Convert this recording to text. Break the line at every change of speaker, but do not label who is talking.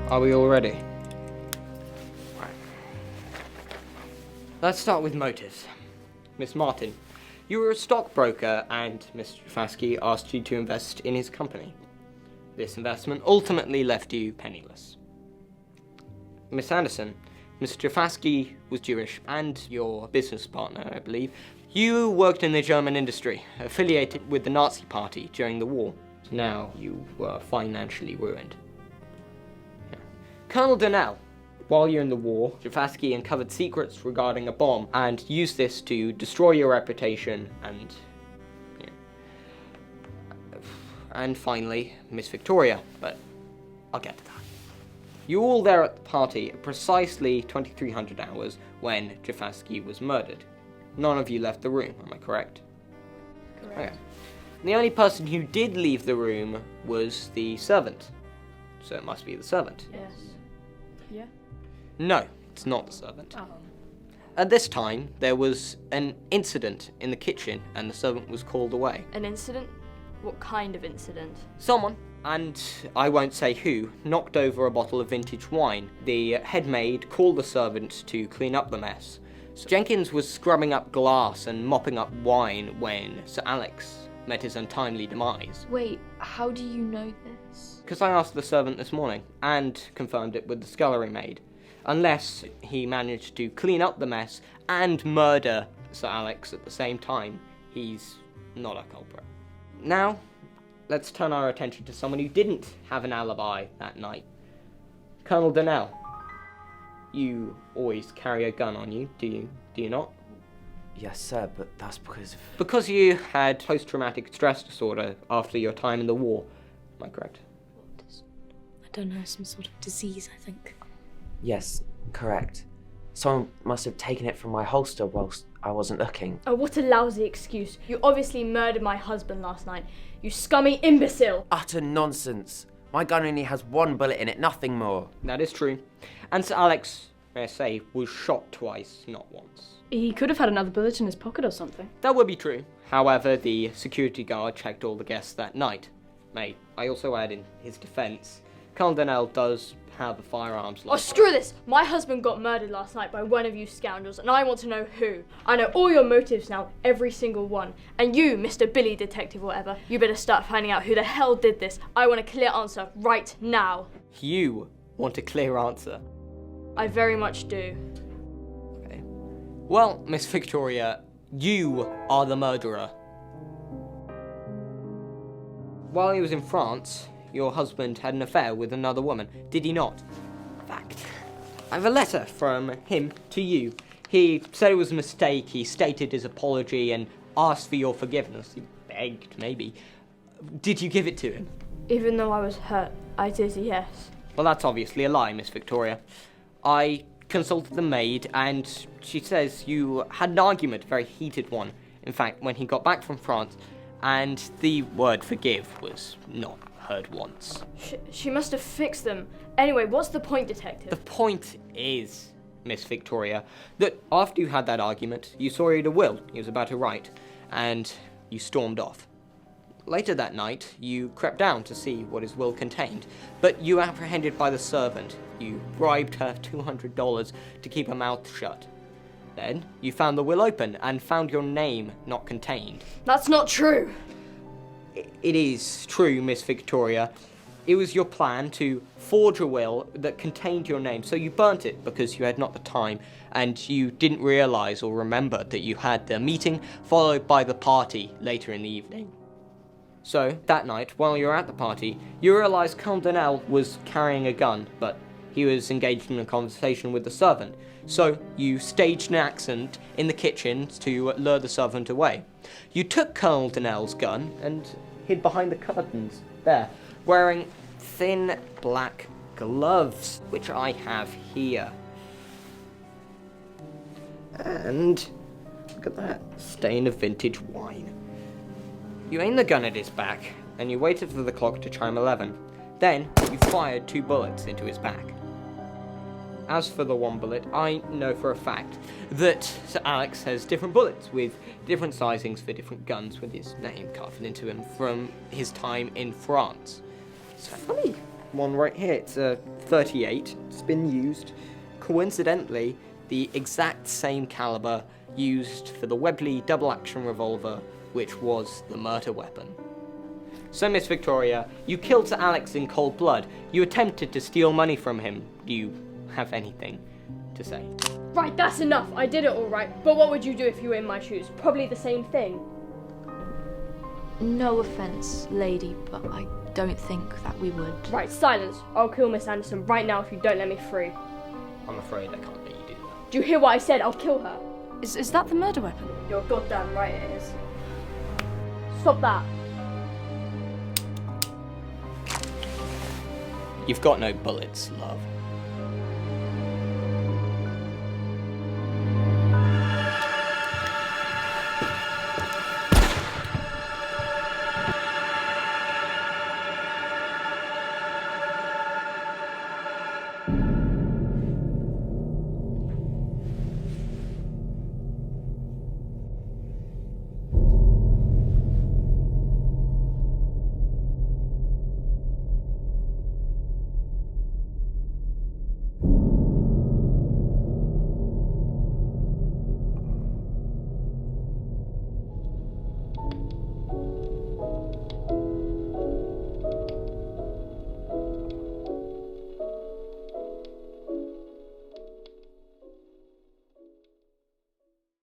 Are we all ready? Right. Let's start with motives. Miss Martin, you were a stockbroker and Mr. Jafasky asked you to invest in his company. This investment ultimately left you penniless. Miss Anderson, Mr. Jafasky was Jewish and your business partner, I believe. You worked in the German industry, affiliated with the Nazi Party during the war. Now you were financially ruined. Colonel Donnell, while you're in the war, Jafasky uncovered secrets regarding a bomb and used this to destroy your reputation and... And finally, Miss Victoria, but I'll get to that. You were all there at the party at precisely 2300 hours when Jafasky was murdered. None of you left the room, am I correct?
Correct.
Okay. The only person who did leave the room was the servant. So it must be the servant.
Yes. Yeah?
No, it's not the servant.
Oh.
At this time, there was an incident in the kitchen and the servant was called away.
An incident? What kind of incident?
Someone, and I won't say who, knocked over a bottle of vintage wine. The head maid called the servant to clean up the mess. So Jenkins was scrubbing up glass and mopping up wine when Sir Alex met his untimely demise.
Wait, how do you know this?
Because I asked the servant this morning, and confirmed it with the scullery maid. Unless he managed to clean up the mess and murder Sir Alex at the same time, he's not a culprit. Now, let's turn our attention to someone who didn't have an alibi that night. Colonel Donnell. You always carry a gun on you, do you not?
Yes, sir, but that's because of...
Because you had post-traumatic stress disorder after your time in the war, am I correct?
I don't know, some sort of disease, I think.
Yes, correct. Someone must have taken it from my holster whilst I wasn't looking.
Oh, what a lousy excuse. You obviously murdered my husband last night. You scummy imbecile.
Utter nonsense. My gun only has one bullet in it, nothing more.
That is true. And Sir Alex, may I say, was shot twice, not once.
He could have had another bullet in his pocket or something.
That would be true. However, the security guard checked all the guests that night. May I also add in his defence, Colonel Donnell does have a firearms
Oh,
license.
screw this! My husband got murdered last night by one of you scoundrels, and I want to know who. I know all your motives now, every single one. And you, Mr. Billy Detective or whatever, you better start finding out who the hell did this. I want a clear answer right now.
You want a clear answer.
I very much do.
Okay. Well, Miss Victoria, you are the murderer. While he was in France, your husband had an affair with another woman, did he not? Fact. I have a letter from him to you. He said it was a mistake, he stated his apology and asked for your forgiveness. He begged, maybe. Did you give it to him?
Even though I was hurt, I did, yes.
Well, that's obviously a lie, Miss Victoria. I consulted the maid, and she says you had an argument, a very heated one. In fact, when he got back from France, and the word forgive was not heard once.
She must have fixed them. Anyway, what's the point, Detective?
The point is, Miss Victoria, that after you had that argument, you saw he had a will he was about to write, and you stormed off. Later that night, you crept down to see what his will contained, but you were apprehended by the servant. You bribed her $200 to keep her mouth shut. Then, you found the will open and found your name not contained.
That's not true!
It is true, Miss Victoria. It was your plan to forge a will that contained your name, so you burnt it because you had not the time, and you didn't realise or remember that you had the meeting followed by the party later in the evening. So, that night, while you were at the party, you realised Colonel Donnell was carrying a gun, but he was engaged in a conversation with the servant. So, you staged an accident in the kitchen to lure the servant away. You took Colonel Donnell's gun and hid behind the curtains there, wearing thin black gloves, which I have here. And Look at that. Stain of vintage wine. You aim the gun at his back, and you waited for the clock to chime 11. Then, you fired 2 bullets into his back. As for the 1 bullet, I know for a fact that Sir Alex has different bullets with different sizings for different guns with his name carved into him from his time in France. It's a funny one right here. It's a 38. It's been used. Coincidentally, the exact same caliber used for the Webley double-action revolver, which was the murder weapon. So, Miss Victoria, you killed Sir Alex in cold blood. You attempted to steal money from him. You have anything to say?
Right, that's enough. I did it all right. But what would you do if you were in my shoes? Probably the same thing.
No offence, lady, but I don't think that we would.
Right, silence. I'll kill Miss Anderson right now if you don't let me free.
I'm afraid I can't let you do that.
Do you hear what I said? I'll kill her.
Is that the murder weapon?
You're goddamn right it is. Stop that.
You've got no bullets, love.